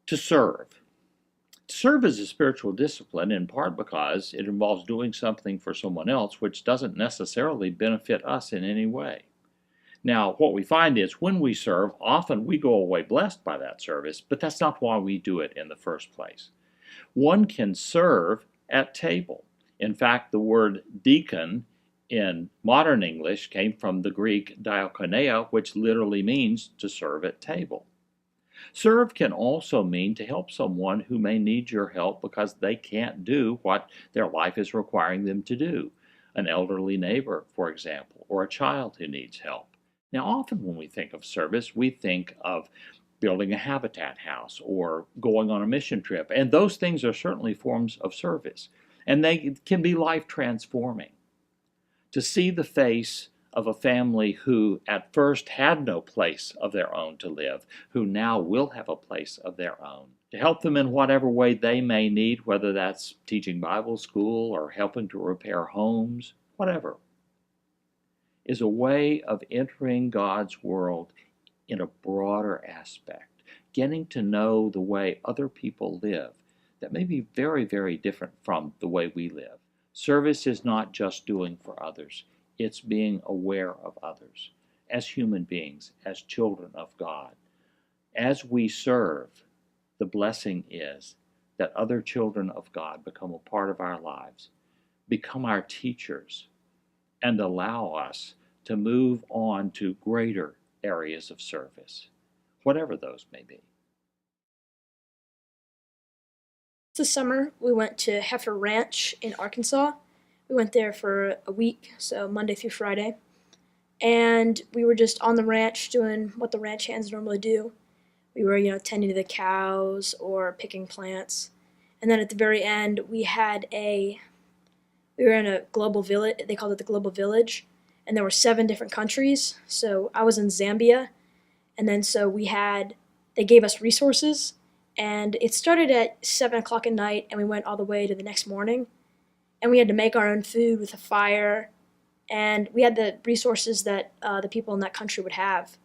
To serve. To serve is a spiritual discipline in part because it involves doing something for someone else which doesn't necessarily benefit us in any way. Now, what we find is when we serve, often we go away blessed by that service, but that's not why we do it in the first place. One can serve at table. In fact, the word deacon in modern English came from the Greek diakonia, which literally means to serve at table. Serve can also mean to help someone who may need your help because they can't do what their life is requiring them to do. An elderly neighbor, for example, or a child who needs help. Now, often when we think of service, we think of building a habitat house or going on a mission trip, and those things are certainly forms of service, and they can be life transforming. To see the face of a family who at first had no place of their own to live, who now will have a place of their own. To help them in whatever way they may need, whether that's teaching Bible school or helping to repair homes, whatever, is a way of entering God's world in a broader aspect, getting to know the way other people live that may be very, very different from the way we live. Service is not just doing for others. It's being aware of others as human beings, as children of God. As we serve, the blessing is that other children of God become a part of our lives, become our teachers, and allow us to move on to greater areas of service, whatever those may be. This summer, we went to Heifer Ranch in Arkansas. We went there for a week, so Monday through Friday. And we were just on the ranch doing what the ranch hands normally do. We were, tending to the cows or picking plants. And then at the very end, we were in a global village. They called it the global village. And there were 7 different countries. So I was in Zambia. And then they gave us resources. And it started at 7 o'clock at night, and we went all the way to the next morning. And we had to make our own food with a fire, and we had the resources that the people in that country would have.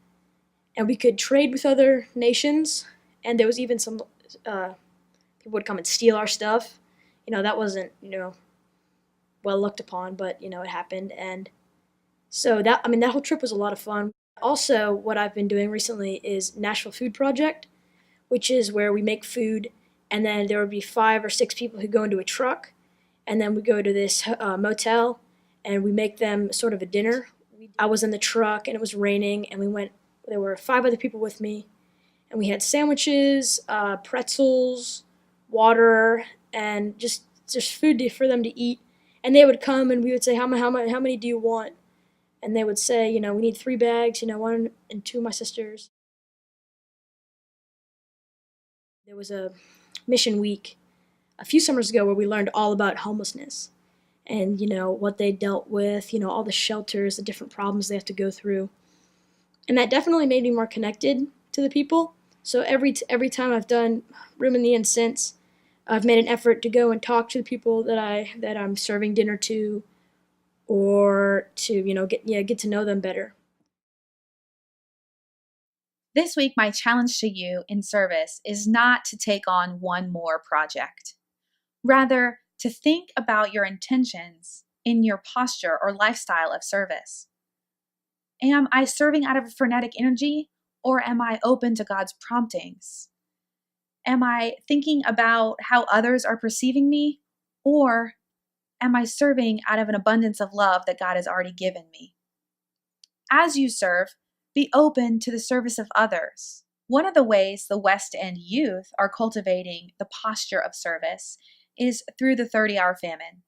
And we could trade with other nations, and there was even some people would come and steal our stuff. That wasn't, well looked upon, but, it happened. And so that whole trip was a lot of fun. Also, what I've been doing recently is Nashville Food Project, which is where we make food, and then there would be 5 or 6 people who go into a truck, and then we go to this motel, and we make them sort of a dinner. I was in the truck, and it was raining, and there were 5 other people with me, and we had sandwiches, pretzels, water, and just food for them to eat. And they would come, and we would say, how many do you want? And they would say, we need 3 bags, 1 and 2 of my sisters. There was a mission week a few summers ago where we learned all about homelessness and, what they dealt with, all the shelters, the different problems they have to go through. And that definitely made me more connected to the people. So every time I've done Room in the Inn since, I've made an effort to go and talk to the people that I'm serving dinner to, or to, get to know them better. This week, my challenge to you in service is not to take on one more project. Rather, to think about your intentions in your posture or lifestyle of service. Am I serving out of a frenetic energy, or am I open to God's promptings? Am I thinking about how others are perceiving me, or am I serving out of an abundance of love that God has already given me? As you serve, be open to the service of others. One of the ways the West End youth are cultivating the posture of service is through the 30-hour famine.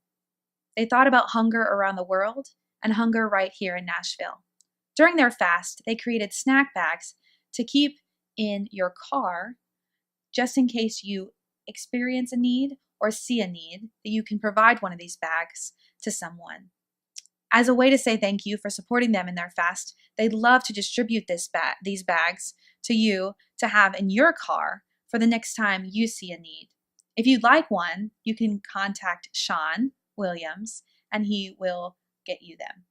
They thought about hunger around the world and hunger right here in Nashville. During their fast, they created snack bags to keep in your car just in case you experience a need or see a need, that you can provide one of these bags to someone. As a way to say thank you for supporting them in their fast, they'd love to distribute these bags to you to have in your car for the next time you see a need. If you'd like one, you can contact Sean Williams and he will get you them.